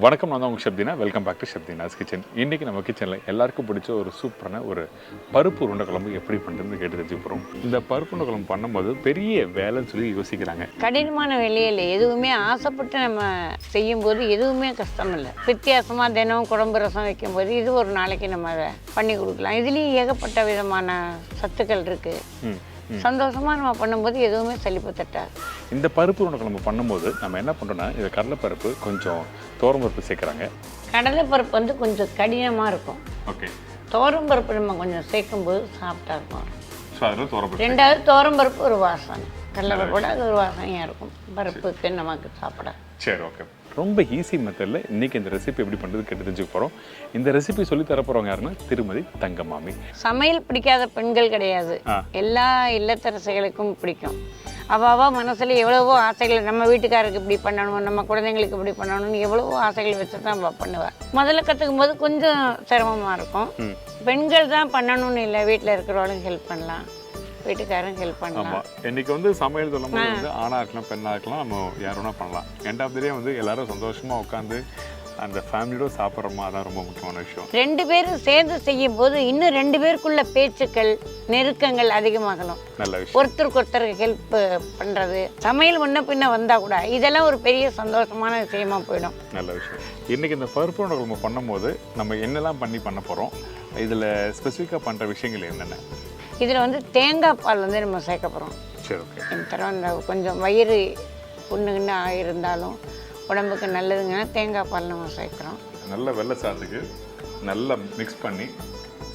வணக்கம், நான் தான் உங்கள் chef Dheena. Welcome back to chef Dheena's kitchen. இன்றைக்கி நம்ம கிச்சனில் எல்லாருக்கும் பிடிச்ச ஒரு சூப்பரான ஒரு பருப்பு உருண்டை குழம்பு எப்படி பண்ணுறதுன்னு கேட்டு தெரிஞ்சு போகிறோம். இந்த பருப்பு உருண்டை குழம்பு பண்ணும்போது பெரிய வேலைன்னு சொல்லி யோசிக்கிறாங்க. கடினமான வேலையில் எதுவுமே ஆசைப்பட்டு நம்ம செய்யும்போது எதுவுமே கஷ்டம் இல்லை. வித்தியாசமாக தினம் குழம்பு ரசம் வைக்கும்போது இது ஒரு நாளைக்கு நம்ம அதை பண்ணி கொடுக்கலாம். இதுலேயும் ஏகப்பட்ட விதமான சத்துக்கள் இருக்குது. சந்தோஷமாக நம்ம பண்ணும்போது எதுவுமே சலிப்பு தட்டாது. இந்த பருப்பு உருண்டை குழம்பு பண்ணும்போது நம்ம என்ன பண்ணுறோன்னா, இது கடலைப்பருப்பு கொஞ்சம் துவரம்பருப்பு சேர்க்குறாங்க. கடலைப்பருப்பு வந்து கொஞ்சம் கடினமாக இருக்கும். ஓகே. துவரம்பருப்பு நம்ம கொஞ்சம் சேர்க்கும்போது சாஃப்டாக இருக்கும். ஸோ அதில் துவரம்பருப்பு. ரெண்டாவது துவரம்பருப்பு ஒரு வாசனை, கடலைப்பருப்போட அது ஒரு வாசனையாக இருக்கும் பருப்புக்கு நமக்கு சாப்பிட. சரி, ஓகே. ரொம்ப ஈஸி மெத்தடில் இன்றைக்கி இந்த ரெசிபி எப்படி பண்ணுறது கேட்டு தெரிஞ்சுக்க போகிறோம். இந்த ரெசிபி சொல்லி தரப்போகிறவங்க யாருன்னா திருமதி தங்கம் மாமி. சமையல் பிடிக்காத பெண்கள் கிடையாது, எல்லா இல்லத்தரசிகளுக்கும் பிடிக்கும். அவள் மனசில் எவ்வளவோ ஆசைகள், நம்ம வீட்டுக்காரருக்கு இப்படி பண்ணணும், நம்ம குழந்தைங்களுக்கு இப்படி பண்ணணும்னு எவ்வளவோ ஆசைகள் வச்சு தான் அவள் பண்ணுவாள். முதல்ல கற்றுக்கும் போது கொஞ்சம் சிரமமாக இருக்கும். பெண்கள் தான் பண்ணணும்னு இல்லை, வீட்டில் இருக்கிறவங்களும் ஹெல்ப் பண்ணலாம், வீட்டுக்காரரும் ஹெல்ப் பண்ணலாம். ஆமாம், இன்றைக்கி வந்து சமையல் சொல்லும்போது வந்து ஆணாக இருக்கலாம் பெண்ணாக இருக்கலாம், நம்ம யாருன்னா பண்ணலாம். எண்ட் ஆஃப் த டே வந்து எல்லாரும் சந்தோஷமாக உட்காந்து அந்த ஃபேமிலியோட சாப்பிட்றோமா, அதான் ரொம்ப முக்கியமான விஷயம். ரெண்டு பேரும் சேர்ந்து செய்யும் போது இன்னும் ரெண்டு பேருக்குள்ள பேச்சுக்கள் நெருக்கங்கள் அதிகமாகணும். நல்ல விஷயம். ஒருத்தருக்கு ஒருத்தருக்கு ஹெல்ப் பண்ணுறது, சமையல் முன்ன பின்ன வந்தால் கூட இதெல்லாம் ஒரு பெரிய சந்தோஷமான விஷயமா போயிடும். நல்ல விஷயம். இன்றைக்கி இந்த பருப்பு உருண்டை குழம்பு பண்ணும்போது நம்ம என்னெல்லாம் பண்ண போகிறோம், இதில் ஸ்பெசிஃபிக்காக பண்ணுற விஷயங்கள் என்னென்ன? இதில் வந்து தேங்காய் பால் வந்து நம்ம சேர்க்க போகிறோம். சரி, ஓகே. இந்த கொஞ்சம் வயிறு புண்ணுன்னு இருந்தாலும் உடம்புக்கு நல்லதுங்கன்னா தேங்காய் பால் நம்ம சேர்க்குறோம். நல்ல வெள்ளை சாதத்துக்கு நல்லா மிக்ஸ் பண்ணி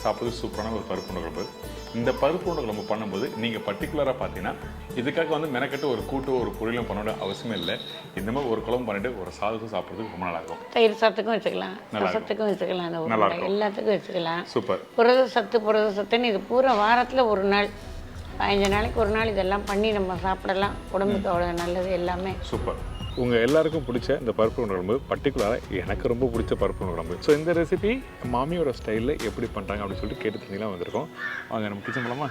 சாப்பிட்றது சூப்பரான ஒரு பருப்பு உருண்டை குழம்பு. இந்த பருப்பு உருண்டை குழம்பு பண்ணும்போது நீங்கள் பர்டிகுலராக பார்த்தீங்கன்னா இதுக்காக வந்து மெனக்கட்டு ஒரு கூட்டு ஒரு பொரியலும் பண்ணோட அவசியமே இல்லை. இந்த மாதிரி ஒரு குழம்பு பண்ணிட்டு ஒரு சாதத்துக்கும் சாப்பிட்றதுக்கு ரொம்ப நல்லா இருக்கும். தயிர் சாதத்துக்கும் வச்சுக்கலாம், ரசத்துக்கும் வச்சுக்கலாம், அந்த எல்லாத்துக்கும் வச்சுக்கலாம். சூப்பர். புரத சத்துன்னு இது பூரா வாரத்தில் ஒரு நாள் 15 நாளைக்கு ஒரு நாள் இதெல்லாம் பண்ணி நம்ம சாப்பிடலாம். உடம்புக்கு அவ்வளோ நல்லது எல்லாமே. சூப்பர். உங்கள் எல்லாருக்கும் பிடிச்ச இந்த பருப்பு உருண்டை குழம்பு, பர்டிகுலராக எனக்கு ரொம்ப பிடிச்ச பருப்பு உருண்டை குழம்பு. ஸோ இந்த ரெசிபி மாமியோட ஸ்டைலில் எப்படி பண்ணுறாங்க அப்படின்னு சொல்லிட்டு கேட்டு தெரிஞ்சுலாம் வந்திருக்கோம். வாங்க நம்ம கிச்சன் போகலாமா?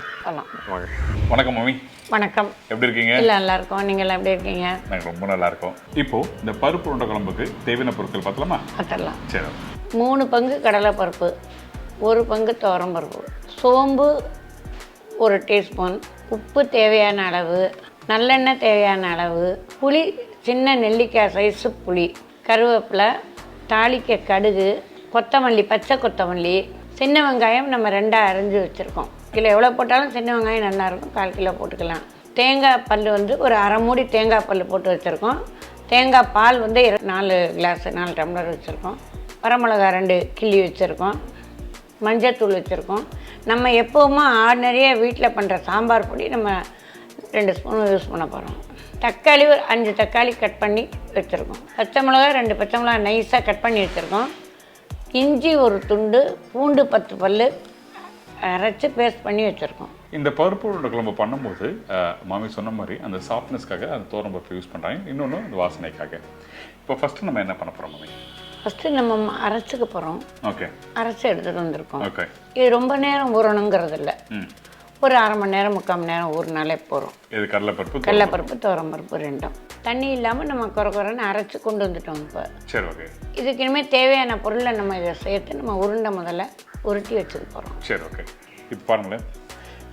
வாங்க. வணக்கம் மாமி. வணக்கம். எப்படி இருக்கீங்க? இல்லை, நல்லா இருக்கோம். நீங்கள் எப்படி இருக்கீங்க? நாங்கள் ரொம்ப நல்லா இருக்கோம். இப்போது இந்த பருப்பு உருண்டை குழம்புக்கு தேவையான பொருட்கள் பார்த்தலாமா? பார்த்துடலாம். சரி. 3 பங்கு கடலைப்பருப்பு, 1 பங்கு துவரம்பருப்பு, சோம்பு 1 டீஸ்பூன், உப்பு தேவையான அளவு, நல்லெண்ணெய் தேவையான அளவு, புளி சின்ன நெல்லிக்காய் சைஸு புளி, கருவேப்பிலை, தாளிக்க கடுகு, கொத்தமல்லி, பச்சை கொத்தமல்லி, சின்ன வெங்காயம் நம்ம 2 அரிஞ்சு வச்சுருக்கோம். கிலோ எவ்வளோ போட்டாலும் சின்ன வெங்காயம் நல்லாயிருக்கும், 1/4 கிலோ போட்டுக்கலாம். தேங்காய் பல் வந்து ஒரு அரை மூடி தேங்காய் பல் போட்டு வச்சுருக்கோம். தேங்காய் பால் வந்து 4 கிளாஸ் 4 டம்ளர் வச்சுருக்கோம். வரமிளகா 2 கிள்ளி வச்சுருக்கோம். மஞ்சத்தூள் வச்சுருக்கோம். நம்ம எப்போவுமே ஆர்டினரியாக வீட்டில் பண்ணுற சாம்பார் பொடி நம்ம 2 ஸ்பூன் யூஸ் பண்ண போகிறோம். தக்காளி ஒரு 5 தக்காளி கட் பண்ணி வச்சுருக்கோம். பச்சை மிளகா 2 பச்சை மிளகா நைஸாக கட் பண்ணி வச்சுருக்கோம். இஞ்சி 1 துண்டு, பூண்டு 10 பல் அரைச்சி பேஸ்ட் பண்ணி வச்சுருக்கோம். இந்த பருப்பு உருண்டை குழம்பு பண்ணும்போது மாமி சொன்ன மாதிரி அந்த சாஃப்ட்னஸ்க்காக அந்த துவரம்பருப்பு யூஸ் பண்ணுறாங்க, இன்னொன்று அந்த வாசனைக்காக. இப்போ ஃபஸ்ட்டு நம்ம என்ன பண்ண போகிறோம் மாமி? ஃபஸ்ட்டு நம்ம அரைச்சிக்க போகிறோம். ஓகே. அரைச்சி எடுத்துகிட்டு வந்திருக்கோம். ஓகே. இது ரொம்ப நேரம் ஊறணுங்கிறது இல்லை, ஒரு அரை மணி நேரம் 3/4 மணி நேரம் ஊறினாலே போகிறோம். இது கடலைப்பருப்பு துவரம்பருப்பு 2ம் தண்ணி இல்லாமல் நம்ம குறைன்னு அரைச்சி கொண்டு வந்துட்டோம். இப்போ சரி, ஓகே. இதுக்கு இனிமேல் தேவையான பொருளை நம்ம இதை சேர்த்து நம்ம உருண்டை முதல்ல உருட்டி வச்சுக்க போகிறோம். சரி, ஓகே. இப்போ பாருங்களேன்,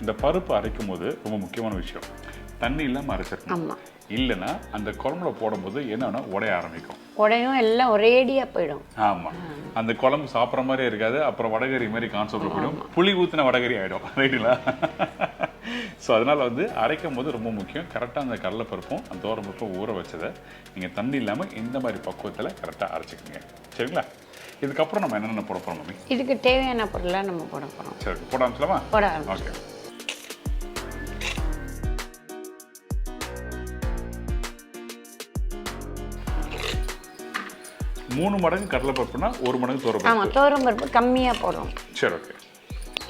இந்த பருப்பு அரைக்கும் போது ரொம்ப முக்கியமான விஷயம், தண்ணி இல்லாமல் அரைச்சிருக்கணும். ஆமாம், இல்லைன்னா அந்த குழம்புல போடும்போது என்னன்னா உடைய ஆரம்பிக்கும், உடையும் எல்லாம் ஒரேடியாக போயிடும். ஆமாம், அந்த குழம்பு சாப்பிட்ற மாதிரியே இருக்காது, அப்புறம் வடகறி மாதிரி கான்செப்ட் போயிடும், புளி ஊற்றின வடகறி ஆகிடும். ரைட்டுங்களா? ஸோ அதனால் வந்து அரைக்கும் போது ரொம்ப முக்கியம், கரெக்டாக அந்த கடலைப்பருப்பும் அந்த துவரம்பருப்பும் ஊற வச்சதை நீங்கள் தண்ணி இல்லாமல் இந்த மாதிரி பக்குவத்தில் கரெக்டாக அரைச்சிக்கோங்க. சரிங்களா? இதுக்கப்புறம் நம்ம என்னென்ன போட போகிறோம் மாமி? இதுக்கு தேவையான பொருளாக நம்ம போட போகிறோம். சரி, போட ஆரம்பிச்சலாமா? போட ஆரம்பிச்சு. ஓகே. மூணு மடங்கு கடலைப்பருப்புனா 1 மடங்கு துவரம்பருப்பு. ஆமாம், துவரம்பருப்பு கம்மியாக போடுறோம். சரி, ஓகே.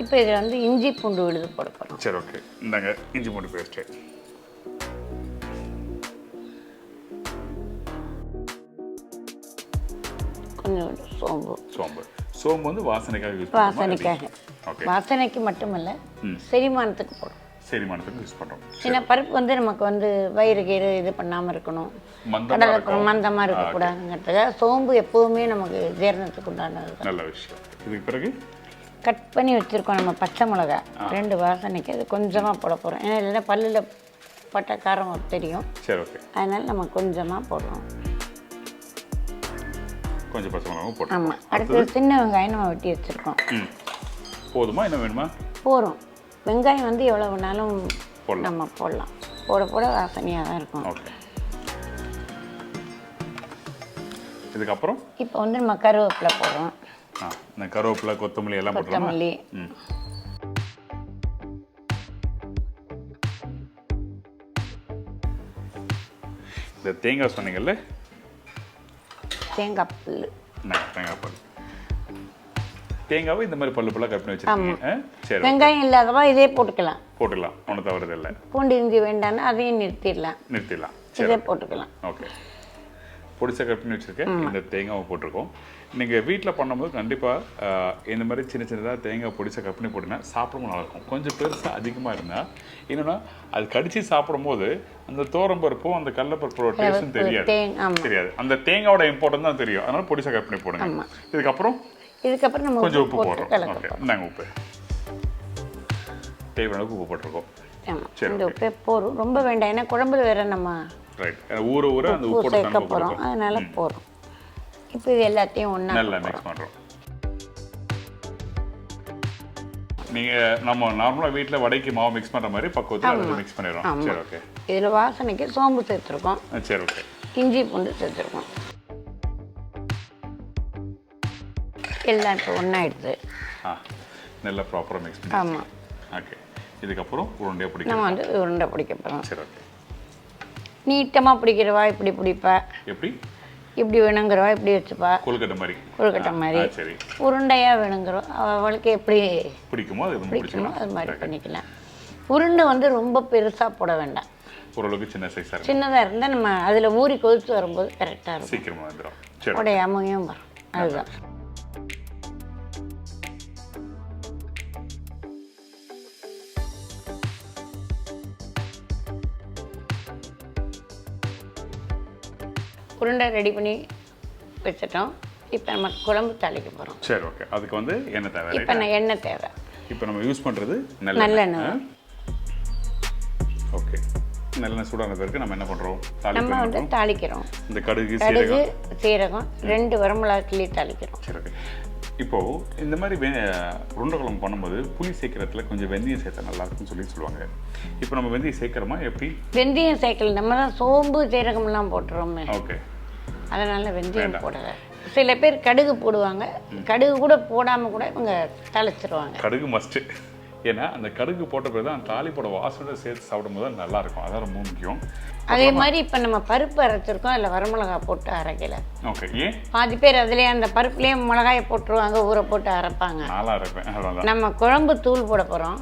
இப்போ இதில் வந்து இஞ்சி பூண்டு விழுது போட போகிறோம். சரி, ஓகே. இந்தாங்க இஞ்சி பூண்டு பேஸ்ட்டு. கொஞ்சம் சோம்பு வந்து வாசனைக்காக யூஸ் வாசனைக்காக. ஓகே. வாசனைக்கு மட்டுமல்ல, செரிமானத்துக்கு போடும். செரிமானத்துக்கு யூஸ் பண்ணுறோம். ஏன்னா பருப்பு வந்து நமக்கு வந்து வயிறு கீறு இது பண்ணாமல் இருக்கணும், மந்தமாக மந்தமாக இருக்கக்கூடாதுங்கிறதுக்காக சோம்பு எப்போவுமே நமக்கு ஜீரணத்துக்கு உண்டானது. நல்ல விஷயம். இதுக்கு பிறகு கட் பண்ணி வச்சுருக்கோம் நம்ம பச்சை மிளகா 2 வாசனைக்கு அது கொஞ்சமாக போட போகிறோம். ஏன்னா இல்லைன்னா பல்லில் பட்ட காரம் தெரியும். சரி, ஓகே. அதனால் நம்ம கொஞ்சமாக போடுறோம். கொஞ்சம் பச்சை மிளகாவும் போட்டு. ஆமாம். அடுத்தது சின்ன வெங்காயம் நம்ம வெட்டி வச்சுருக்கோம். போதுமா, என்ன வேணுமா? போதும். வெங்காயம் வந்து எவ்வளோ வேணாலும் நம்ம போடலாம். போட போட வாசனையாக தான் இருக்கும். ஓகே. இதுக்கப்புறம் இப்போ வந்து நம்ம கருவேப்பிலை போடுறோம். இந்த கருவேப்பிலை, கொத்தமல்லி எல்லாம் போட்டுறோம். கொத்தமல்லி. இந்த தேங்காய் சொன்னீங்கல்ல, தேங்காய் பல். தேங்காய் பல். தேங்காவை இந்த மாதிரி பல்லு பல்லாக கட் பண்ணி வச்சுருக்கீங்க. சரி, வெங்காயம் இல்லாதவா இதே போட்டுக்கலாம். போட்டுக்கலாம், ஒன்றும் தவறுது இல்லை. பூண்டு இஞ்சி வேண்டாம்னா அதையும் நிறுத்திடலாம். இதே போட்டுக்கலாம். ஓகே. பொடிசா கட் பண்ணி வச்சுருக்கேன். இந்த தேங்காவை போட்டிருக்கோம். நீங்கள் வீட்டில் பண்ணும்போது கண்டிப்பாக இந்த மாதிரி சின்ன சின்னதாக தேங்காய் பொடிசா கட் பண்ணி போட்டிங்கன்னா சாப்பிடும்போது நல்லாயிருக்கும். கொஞ்சம் பெருசாக அதிகமாக இருந்தால் என்னென்னா அது கடிச்சு சாப்பிடும்போது அந்த தோரம்பருப்பும் அந்த கடலைப்பருப்போட டேஸ்ட்டும் தெரியாது. அந்த தேங்காயோட இம்பார்ட்டன் தான் தெரியும். அதனால பொடிசா கட் பண்ணி போடுங்க. இதுக்கப்புறம் நம்ம கொஞ்சம் உப்பு போடுறோம். ஓகே, நாங்கள் உப்பு தேவையான உப்பு போட்டிருக்கோம். சரி, இந்த உப்பே போதும், ரொம்ப வேண்டாம். ஏன்னா குழம்புல வேற நம்ம ரைட் ஊற அந்த உப்பு சேர்க்க போகிறோம், அதனால போதும். இப்போ இது எல்லாத்தையும் ஒன்றா நல்லா மிக்ஸ் பண்ணுறோம். நீங்கள் நம்ம நார்மலாக வீட்டில் வடைக்கு மாவு மிக்ஸ் பண்ணுற மாதிரி பக்குவத்தில் அதில் மிக்ஸ் பண்ணிடுறோம். சரி, ஓகே. இதில் வாசனைக்கு சோம்பு சேர்த்துருக்கோம். சரி, ஓகே. இஞ்சி பூண்டு சேர்த்துருக்கோம். எல்லாம் இப்போ ஒன்றாயிடுது. நல்லா ப்ராப்பராக மிக்ஸ் பண்ணி. ஆமாம். ஓகே. இதுக்கப்புறம் உருண்டையாக பிடிக்கும். நம்ம வந்து உருண்டை பிடிக்க போகிறோம். சரி, ஓகே. நீட்டமாக பிடிக்கிறவா இப்படி பிடிப்பா, எப்படி இப்படி வேணுங்கிறவா இப்படி வச்சுப்பா, கொழுக்கட்டை மாதிரி. சரி. உருண்டையாக வேணுங்கிறோம் அவளுக்கு எப்படி பிடிக்குமோ அது மாதிரி பண்ணிக்கலாம். உருண்டை வந்து ரொம்ப பெருசாக போட வேண்டாம். ஓரளவுக்கு சின்னதாக இருந்தால் நம்ம அதில் ஊறி கொதித்து வரும்போது கரெக்டாக இருக்கும். சீக்கிரமாக வந்துடும். உடையாமையும் வரும். அதுதான். உருண்டை ரெடி பண்ணி வச்சிட்டோம். இப்போ நம்ம குழம்பு தாளிக்க போகிறோம். சரி, ஓகே. அதுக்கு வந்து எண்ணெய் தேவை. இப்போ எண்ணெய் தேவை. இப்போ நம்ம யூஸ் பண்ணுறது நல்லெண்ணெய். ஓகே. நல்லெண்ணெய் சூடான பிறகு நம்ம என்ன பண்ணுறோம்? நம்ம வந்து தாளிக்கிறோம். இந்த கடுகு சீரகம் 2 வரமிளகாய் கிள்ளி தாளிக்கிறோம். சரி, ஓகே. இப்போது இந்த மாதிரி உருண்டை குழம்பு பண்ணும்போது புளி சேர்க்கறதுல கொஞ்சம் வெந்தயம் சேர்த்தா நல்லா இருக்குன்னு சொல்லுவாங்க. இப்போ நம்ம வெந்தயம் சேர்க்குறோமா எப்படி? வெந்தயம் சேர்க்கல, நம்ம தான் சோம்பு சீரகம்லாம் போட்டுறோமே. ஓகே. அதனால் வெந்தயம் போடலை. சில பேர் கடுகு போடுவாங்க, கடுகு கூட போடாமல் கூட இவங்க தாளிச்சிருவாங்க. கடுகு மஸ்ட்டு. ஏன்னா அந்த கடுகு போட்ட பிறகு தான் தாளிப்போட வாசனை சேர்த்து சாப்பிடும்போது தான் நல்லாயிருக்கும். அதான் ரொம்ப முக்கியம். அதே மாதிரி இப்போ நம்ம பருப்பு அரைச்சிருக்கோம், அதில் வரமிளகாய் போட்டு அரைக்கல. ஓகே. ஏன்? பாதி பேர் அதுலேயே அந்த பருப்புலேயே மிளகாயை போட்டுருவாங்க, ஊற போட்டு அரைப்பாங்க. நல்லா அரைப்பேன். நம்ம குழம்பு தூள் போட போகிறோம்.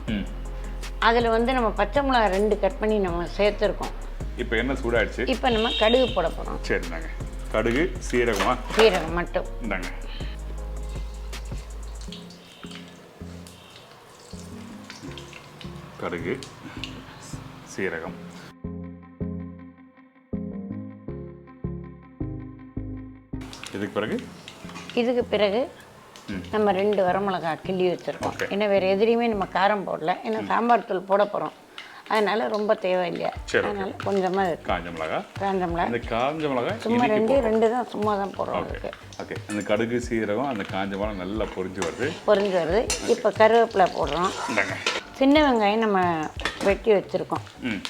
அதில் வந்து நம்ம பச்சை மிளகாய் 2 கட் பண்ணி நம்ம சேர்த்துருக்கோம். இப்போ என்ன சூடாயிடுச்சு? இப்போ நம்ம கடுகு போட போகிறோம். சரி, நாங்க கடுகு சீரகமா? சீரகம் மட்டும். இந்தாங்க. கடுகு சீரகம். இதுக்கு பிறகு நம்ம 2 வரமிளகாய் கிள்ளி வச்சுருக்கோம். ஏன்னா வேறு எதுலேயுமே நம்ம காரம் போடல. ஏன்னா சாம்பார் தூள் போட போகிறோம், அதனால ரொம்ப தேவையில்லையா. அதனால கொஞ்சமாக காஞ்ச மிளகாய். இந்த காஞ்ச மிளகாய் சும்மா 2 தான் சும்மா தான் போடுறோம். ஓகே. அந்த கடுகு சீரகம் அந்த காஞ்ச மிளகாய் நல்லா பொரிஞ்சு வருது. இப்போ கருவேப்பிலை போடுறோம். சின்ன வெங்காயம் நம்ம வெட்டி வச்சுருக்கோம்,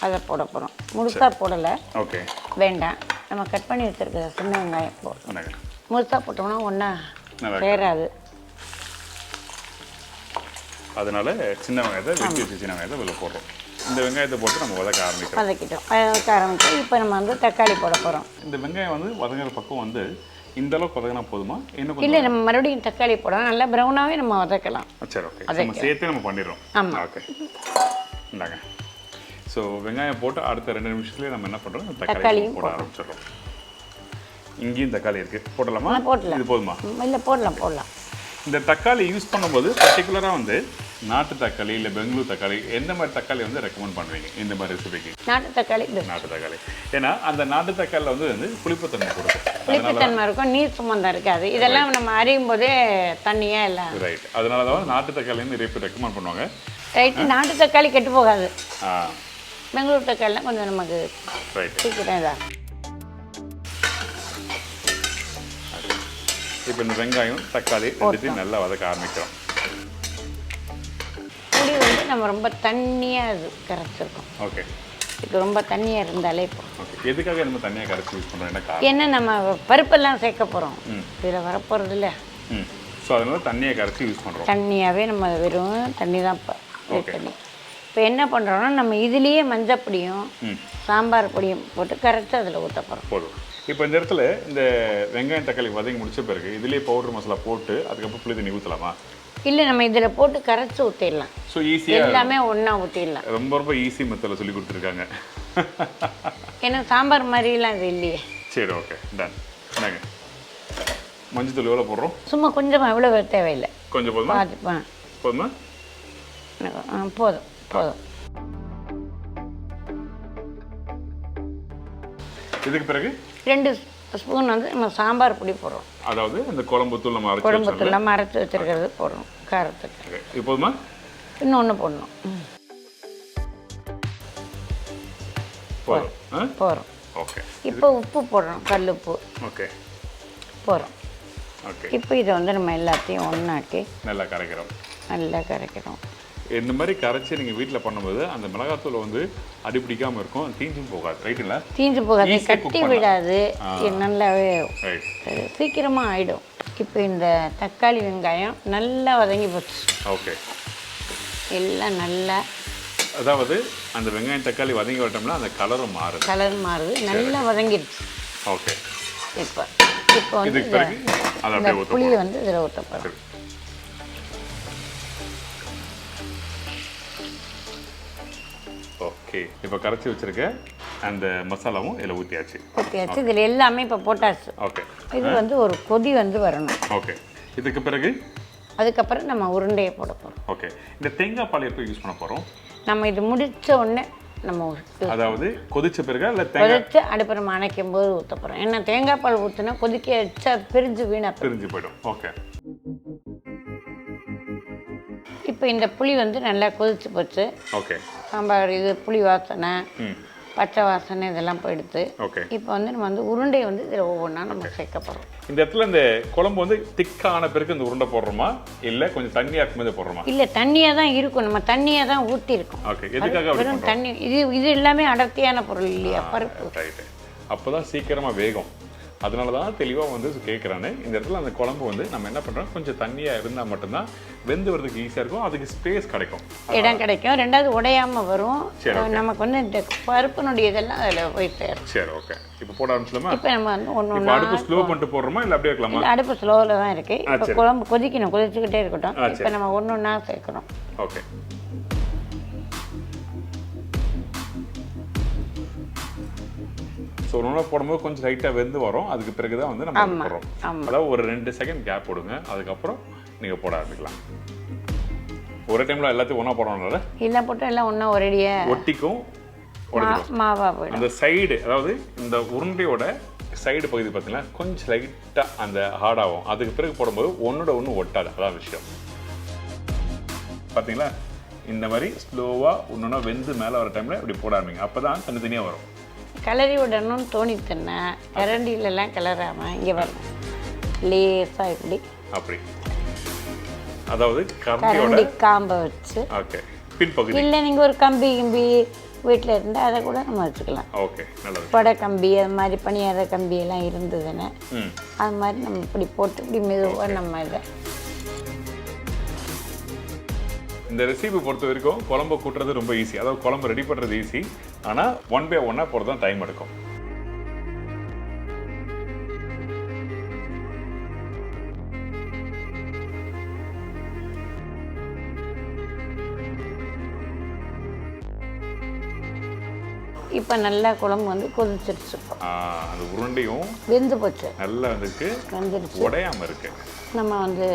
அதை போட போகிறோம். முழுசாக போடலை. ஓகே. வேண்டாம், நம்ம கட் பண்ணி வச்சுருக்க சின்ன வெங்காயம் போடுறோம். முழுசாக போட்டோம்னா ஒன்றா சேராது. அதனால சின்ன வெங்காயத்தை வெட்டி வச்சு சின்ன வெங்காயத்தை வெளில போடுறோம். இந்த வெங்காயத்தை போட்டு நம்ம வதக்கிட்டோம். ஆரம்பிச்சு இப்போ நம்ம வந்து தக்காளி போட போகிறோம். இந்த வெங்காயம் வந்து வதங்குற பக்கம் வந்து இந்த அளவுக்கு வதங்கினா போதுமா? இன்னும் இல்லை, நம்ம மறுபடியும் தக்காளி போடலாம், நல்லா ப்ரௌனாகவே நம்ம வதக்கலாம். சரி, ஓகே. நம்ம சேர்த்து நம்ம பண்ணிடுறோம். ஆமாம். ஓகே, இந்தாங்க. ஸோ வெங்காயம் போட்டு அடுத்த 2 நிமிஷத்துலேயே நம்ம என்ன பண்ணுறோம்? தக்காளியும் போட ஆரம்பிச்சிடுறோம். இங்கேயும் தக்காளி இருக்குது, போடலாமா? போடலாம். இது போதுமா? இல்லை, போடலாம். இந்த தக்காளி யூஸ் பண்ணும்போது பர்டிகுலராக வந்து நாட்டு தக்காளி இல்லை பெங்களூர் தக்காளி எந்த மாதிரி தக்காளி வந்து ரெக்கமெண்ட் பண்ணுவீங்க இந்த மாதிரி ரெசிபிக்கு? நாட்டு தக்காளி நாட்டு தக்காளி. ஏன்னா அந்த நாட்டு தக்காளியில் வந்து புளிப்புத்தன்மை கொடுக்கும். புளிப்புத்தன்மை இருக்கும், நீர் சுமந்தம் இருக்காது. இதெல்லாம் நம்ம அறியும் போதே தண்ணியாக இல்லை. ரைட். அதனால தான் நாட்டு தக்காளி நிறைய பேர் ரெக்கமெண்ட் பண்ணுவாங்க. ரைட்டு. நாட்டு தக்காளி கெட்டு போகாது. பெங்களூர் தக்காளிலாம் கொஞ்சம் நமக்கு சீக்கிரம் இதாக. இப்போ இந்த வெங்காயம் தக்காளி ரெண்டுத்தையும் நல்லா வதக்க ஆரம்பிக்கிறோம். புளி வந்து நம்ம ரொம்ப தண்ணியாக இது கரைச்சிருக்கோம். ஓகே. இப்போ ரொம்ப தண்ணியாக இருந்தாலே இப்போ ஓகே. எதுக்காக நம்ம தண்ணியாக கரைச்சி யூஸ் பண்ணுறோம்? ஏன்னா நம்ம பருப்பெல்லாம் சேர்க்க போகிறோம், இதில் வரப்போகிறது இல்லை. ஸோ அதனால தண்ணியை கரைச்சி யூஸ் பண்ணுறோம். தண்ணியாகவே நம்ம வெறும் தண்ணி தான் தண்ணி. இப்போ என்ன பண்ணுறோன்னா நம்ம இதுலேயே மஞ்சள் பொடியும் சாம்பார் பொடியும் போட்டு கரைச்சி அதில் ஊற்ற போகிறோம். போதும். இப்போ இந்த இடத்துல இந்த வெங்காயம் தக்காளி வதங்கி முடிச்ச பிறகு இதுலேயே பவுடர் மசாலா போட்டு அதுக்கப்புறம் புளி தண்ணி ஊற்றலாமா? இல்லை, நம்ம இதில் போட்டு கரைச்சி ஊற்றிடலாம். ஸோ ஈஸியாக எல்லாமே ஒன்றா ஊற்றிடலாம். ரொம்ப ஈஸி மெத்தடில் சொல்லி கொடுத்துருக்காங்க. ஏன்னா சாம்பார் மாதிரிலாம் இது இல்லையே. சரி, ஓகே, டன். என்னங்க மஞ்சள் தூள் எவ்வளோ போடுறோம்? சும்மா கொஞ்சமாக, எவ்வளோ தேவையில்லை. கொஞ்சம் போதுமா? போதுமா? போதும் போதும். இதுக்கு பிறகு 2 ஸ்பூன் வந்து நம்ம சாம்பார் பொடி போடுறோம். அதாவது இந்த குழம்பு தூள் நம்ம அரைச்சி வச்சிருக்கிறது போடுறோம் காரத்துக்கு. இப்போதுமா இன்னொன்று போடணும். போகிறோம். ஓகே. இப்போ உப்பு போடுறோம், கல் உப்பு. ஓகே. போடுறோம். ஓகே. இப்போ இதை வந்து நம்ம எல்லாத்தையும் ஒன்றாக்கி நல்லா கரைக்கிறோம். இந்த மாதிரி கரைச்சி நீங்கள் வீட்டில் பண்ணும்போது அந்த மிளகாத்தூள் வந்து அடிப்பிடிக்காமல் இருக்கும், தீஞ்சும் போகாது. ரைட்டுங்களா? தீஞ்சு போகாது, கட்டி விடாது, நல்லாவே சீக்கிரமாக ஆகிடும். இப்போ இந்த தக்காளி வெங்காயம் நல்லா வதங்கி போச்சு. ஓகே. எல்லாம் நல்லா, அதாவது அந்த வெங்காயம் தக்காளி வதங்கி விட்டோம்னா அந்த கலர் மாறுது, நல்லா வதங்கிடுச்சு. ஓகே. இப்போ வந்து இந்த புளியை வந்து இதில் ஊற்றப்படும். ஓகே. இப்போ கரைச்சி வச்சிருக்க அந்த மசாலாவும் இதில் ஊற்றியாச்சு. இதில் எல்லாமே இப்போ போட்டாச்சு. ஓகே. இது வந்து ஒரு கொதி வந்து வரணும். ஓகே. இதுக்கு பிறகு அதுக்கப்புறம் நம்ம உருண்டையை போட போகிறோம். ஓகே. இந்த தேங்காய் பால் எப்போ யூஸ் பண்ண போகிறோம்? நம்ம இது முடித்த உடனே நம்ம, அதாவது கொதிச்ச பிறகு இல்லை கொதிச்சு அடுப்பு நம்ம அணைக்கும் போது ஊற்ற போகிறோம். ஏன்னா தேங்காய் பால் ஊற்றினா கொதிக்க வச்சு அது பிரிஞ்சு போயிடும். ஓகே. இப்போ இந்த புளி வந்து நல்லா கொதிச்சு போச்சு. ஓகே. சாம்பார் இது புளி வாசனை, பச்சை வாசனை இதெல்லாம் போயிடுது. ஓகே. இப்போ வந்து நம்ம வந்து உருண்டையை வந்து இதில் ஒவ்வொன்றா நம்ம சேர்க்க போகிறோம். இந்த இடத்துல இந்த குழம்பு வந்து திக்கான பிறகு இந்த உருண்டை போடுறோமா இல்லை கொஞ்சம் தண்ணியாக இருக்கும்போது போடுறோமா? இல்லை, தண்ணியாக தான் இருக்கும், நம்ம தண்ணியாக தான் ஊற்றிருக்கோம். ஓகே. எதுக்காக வெறும் தண்ணி? இது எல்லாமே அடர்த்தியான பொருள் இல்லையா, பருப்பு. ரைட்டு. அப்போ தான் சீக்கிரமாக வேகும். அதனால தான் தெளிவாக வந்து கேட்குறானே. இந்த இடத்துல அந்த குழம்பு வந்து நம்ம என்ன பண்ணுறோம், கொஞ்சம் தண்ணியாக இருந்தால் மட்டும்தான் வெந்து வரதுக்கு ஈஸியாக இருக்கும், அதுக்கு ஸ்பேஸ் கிடைக்கும், இடம் கிடைக்கும். ரெண்டாவது உடையாமல் வரும். நமக்கு வந்து இந்த பருப்பினுடைய இதெல்லாம் அதில் போய் சேரும். சரி, ஓகே. இப்போ போட ஆரம்பிச்சலாமா? இப்போ நம்ம வந்து ஒன்று அடுப்பு ஸ்லோ பண்ணிட்டு போடுறோமா இல்லை அப்படியே இருக்கலாமா? அடுப்பு ஸ்லோவில் தான் இருக்குது. இப்போ குழம்பு கொதிச்சுக்கிட்டே இருக்கட்டும். இப்போ நம்ம ஒன்றா சேர்க்குறோம். ஓகே. ஸோ ஒன்று போடும்போது கொஞ்சம் லைட்டாக வெந்து வரும், அதுக்கு பிறகு தான் வந்து நம்ம போடுறோம். அதாவது ஒரு 2 செகண்ட் கேப் போடுங்க, அதுக்கப்புறம் நீங்கள் போட ஆரம்பிக்கலாம். ஒரே டைமில் எல்லாத்தையும் ஒன்றா போடணும்ல? இல்லை, போட்டு எல்லாம் ஒன்றா ஒரேடியாக ஒட்டிக்கும், மாவா போயிடும். அந்த சைடு, அதாவது இந்த உருண்டையோட சைடு பகுதி பார்த்தீங்கன்னா கொஞ்சம் லைட்டாக அந்த ஹார்டாகும், அதுக்கு பிறகு போடும்போது ஒன்றோட ஒன்று ஒட்டாது. அதான் விஷயம். பார்த்தீங்களா? இந்த மாதிரி ஸ்லோவாக ஒன்றுனா வெந்து மேலே வர டைமில் இப்படி போட ஆரம்பிங்க, அப்போ தான் தனித்தனியாக வரும். கிளறி விடணும்னு தோணித்தேன்னா கரண்டிலெல்லாம் கிளறாமல் இங்கே வரணும், லேசாக இப்படி அப்படி, அதாவது கரண்டி காம்பை வச்சு. ஓகே. பின்பகுதி இல்லை, நீங்கள் ஒரு கம்பி வீட்டில் இருந்தால் அதை கூட நம்ம வச்சுக்கலாம். ஓகே, நல்லது. படை கம்பி அது மாதிரி பணியார கம்பி எல்லாம் இருந்ததுன்னு அது மாதிரி நம்ம இப்படி போட்டு இப்படி மெதுவாக நம்ம இதை. இந்த ரெசிபி பொறுத்த வரைக்கும் குழம்பு கூட்டுறது ரொம்ப ஈஸி, அதாவது குழம்பு ரெடி பண்ணுறது ஈஸி, ஆனால் 1 by 1 போகிறது தான் டைம் எடுக்கும். இப்போ நல்லா குழம்பு வந்து கொதிச்சிருச்சு. அந்த உருண்டையும் வெந்து போச்சு, நல்லா வந்துருக்கு, வெந்துருச்சு, உடையாமல் இருக்கு. நம்ம வந்து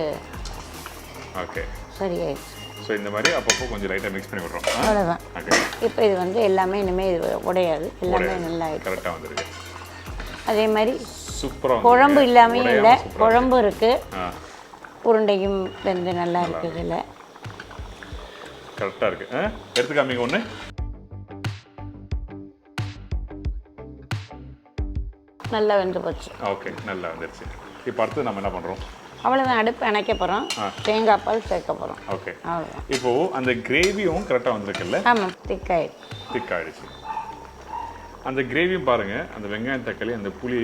ஓகே. ஸோ சரியாயிடுச்சு. ஸோ இந்த மாதிரி அப்பப்போ கொஞ்சம் லைட்டாக மிக்ஸ் பண்ணி விட்றோம். அவ்வளோதான். ஓகே. இப்போ இது வந்து எல்லாமே இனிமேல் இது உடையாது, எல்லாமே நல்லா ஆயிடுச்சு. கரெக்டாக வந்துருக்கு. அதே மாதிரி சூப்பராக குழம்பு இல்லாமல் இல்லை, குழம்பு இருக்குது, உருண்டையும் வெந்து நல்லா இருக்குது. இதில் கரெக்டாக இருக்குது. எடுத்துக்காமீங்க ஒன்று. நல்லா வெந்து போச்சு. ஓகே, நல்லா வந்துருச்சு. இப்போ அடுத்து நம்ம என்ன பண்ணுறோம்? அவ்வளோதான், அடுப்பு அணைக்க போகிறோம், தேங்காய் பால் சேர்க்க போகிறோம். ஓகே, அவ்வளோதான். இப்போது அந்த கிரேவியும் கரெக்டாக வந்திருக்குல்ல? ஆமாம், திக்காயிடுச்சு. திக்காயிடுச்சு. அந்த கிரேவியும் பாருங்கள், அந்த வெங்காயம் தக்காளி அந்த புளி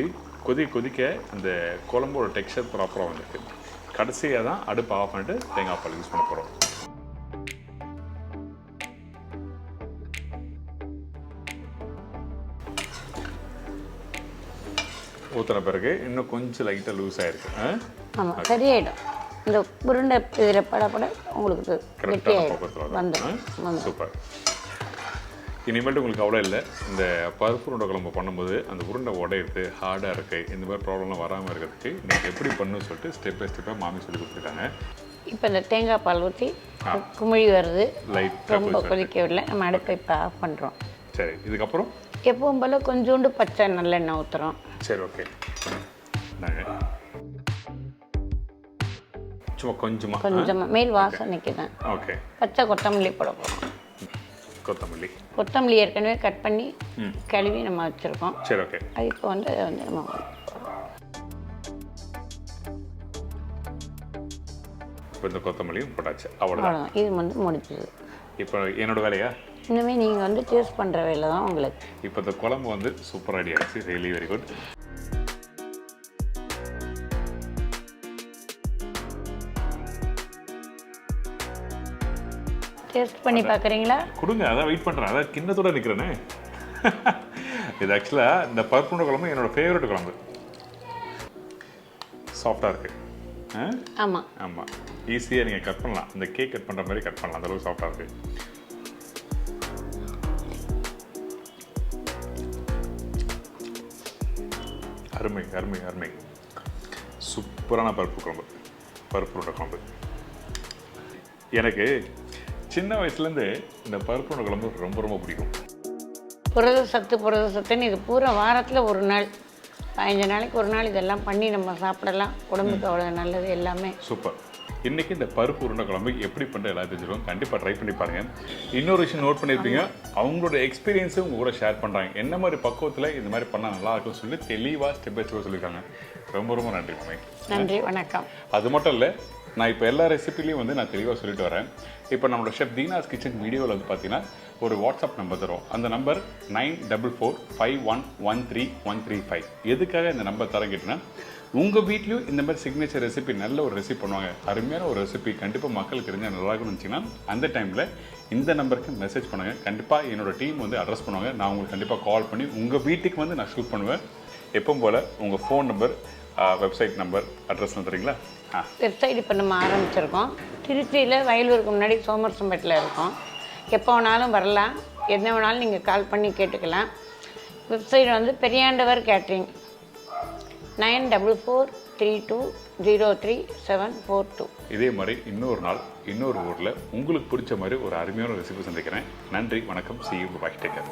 கொதிக்க அந்த குழம்போட டெக்ஸ்சர் ப்ராப்பராக வந்திருக்கு. கடைசியாக தான் அடுப்பு ஆஃப் பண்ணிட்டு தேங்காய் பால் யூஸ் பண்ண போகிறோம். ஊற்றின பிறகு இன்னும் கொஞ்சம் லைட்டாக லூஸ் ஆகிருக்கு. ஆமாம், சரியாயிடும். இந்த உருண்டை இதில் படப்பட உங்களுக்கு வந்துடும். சூப்பர். இனிமேல் உங்களுக்கு அவ்வளோ இல்லை. இந்த பருப்பு உருண்டை குழம்பு பண்ணும்போது அந்த உருண்டை உடையிறது ஹார்டாக இருக்குது, இந்த மாதிரி ப்ராப்ளம்லாம் வராமல் இருக்கிறதுக்கு நீங்கள் எப்படி பண்ணணும்னு சொல்லிட்டு ஸ்டெப் பை ஸ்டெப்பாக மாமி சொல்லி கொடுத்துருக்காங்க. இப்போ இந்த தேங்காய் பால் ஊற்றி குமிழி வருது, லைட்டாக ரொம்ப கொதிக்கவில்லை. நம்ம அடுப்பை இப்போ ஆஃப் பண்ணுறோம். சரி, இதுக்கப்புறம் எப்பவும் போல் கொஞ்சோண்டு பச்சை நல்லெண்ணெய் ஊற்றுறோம். சரி, ஓகே. நாங்கள் சும்மா கொஞ்சமாக மேல் வாசனைக்கு தான். ஓகே. பச்சை கொத்தமல்லி போட போகிறோம். கொத்தமல்லி ஏற்கனவே கட் பண்ணி கழுவி நம்ம வச்சுருக்கோம். சரி, ஓகே. அது இப்போ வந்து நம்ம இப்போ இந்த கொத்தமல்லியும் போட்டாச்சு. அவ்வளோதான், இது வந்து முடிச்சுது. இப்போ என்னோட வேலையா? இன்னுமே நீங்கள் வந்து டேஸ்ட் பண்ணுற வேலை தான் உங்களுக்கு. இப்போ இந்த குழம்பு வந்து சூப்பர் ரெடி ஆகிடுச்சு. Really very good. டேஸ்ட் பண்ணி பார்க்குறீங்களா? கொடுங்க, அதான் வெயிட் பண்ணுறேன். அதான் கிண்ணத்தோடு நிற்கிறேனே. இது ஆக்சுவலாக இந்த பருப்புண்ட குழம்பு என்னோடய ஃபேவரட் குழம்பு. சாஃப்டாக இருக்குது. ஆமாம் ஆமாம், ஈஸியாக நீங்கள் கட் பண்ணலாம். இந்த கேக் கட் பண்ணுற மாதிரி கட் பண்ணலாம், அந்தளவுக்கு சாஃப்டாக இருக்குது. அருமை அருமை அருமை. சூப்பரான பருப்பு உருண்டை குழம்பு. எனக்கு சின்ன வயசுலேருந்து இந்த பருப்பு உருண்டை குழம்பு ரொம்ப ரொம்ப பிடிக்கும். புரத சத்துன்னு இது பூரா வாரத்தில் ஒரு நாள், 15 நாளைக்கு ஒரு நாள் இதெல்லாம் பண்ணி நம்ம சாப்பிடலாம். உடம்புக்கு அவ்வளோ நல்லது எல்லாமே. சூப்பர். இன்றைக்கி இந்த பருப்பு உருண்டை குழம்பு எப்படி பண்ணுற எல்லாத்தையும் தெரிஞ்சிடும். கண்டிப்பாக ட்ரை பண்ணி பாருங்கள். இன்னொரு விஷயம் நோட் பண்ணியிருப்பீங்க, அவங்களோட எக்ஸ்பீரியன்ஸும் உங்கள் கூட ஷேர் பண்ணுறாங்க. என்ன மாதிரி பக்குவத்தில் இந்த மாதிரி பண்ணால் நல்லா இருக்கும்னு சொல்லி தெளிவாக ஸ்டெப் பை ஸ்டெப் சொல்லியிருக்காங்க. ரொம்ப ரொம்ப நன்றி மாமி. நன்றி, வணக்கம். அது மட்டும் இல்லை, நான் இப்போ எல்லா ரெசிபிலையும் வந்து நான் தெளிவாக சொல்லிட்டு வரேன். இப்போ நம்மளோட ஷெஃப் தீனாஸ் கிச்சன் வீடியோவில் வந்து பார்த்தீங்கன்னா ஒரு வாட்ஸ்அப் நம்பர் தரும். அந்த நம்பர் 9445113135. எதுக்காக இந்த நம்பர் தர கேட்டிங்கன்னா, உங்கள் வீட்லேயும் இந்த மாதிரி சிக்னேச்சர் ரெசிபி நல்ல ஒரு ரெசிபி பண்ணுவாங்க, அருமையான ஒரு ரெசிபி கண்டிப்பாக மக்களுக்கு தெரிஞ்சால் நல்லா இருக்கும்னு நினச்சிங்கன்னா அந்த டைமில் இந்த நம்பருக்கு மெசேஜ் பண்ணுங்கள். கண்டிப்பாக என்னோடய டீம் வந்து அட்ரஸ் பண்ணுவாங்க. நான் உங்களுக்கு கண்டிப்பாக கால் பண்ணி உங்கள் வீட்டுக்கு வந்து நான் ஷூட் பண்ணுவேன். எப்பவும் போல் உங்கள் ஃபோன் நம்பர், வெப்சைட் நம்பர், அட்ரஸ்லாம் தரீங்களா? வெப்சைட் இப்போ நம்ம ஆரம்பிச்சிருக்கோம். திருச்சியில் வயலூருக்கு முன்னாடி சோமர்சம்பேட்டில் இருக்கோம். எப்போ வேணாலும் வரலாம், என்ன வேணாலும் நீங்கள் கால் பண்ணி கேட்டுக்கலாம். வெப்சைட் வந்து பெரியாண்டவர் கேட்ரிங் 9443203742. இதே மாதிரி இன்னொரு நாள் இன்னொரு ஊரில் உங்களுக்கு பிடிச்ச மாதிரி ஒரு அருமையான ரெசிபி சந்திக்கிறேன். நன்றி, வணக்கம். See you, bye, take care.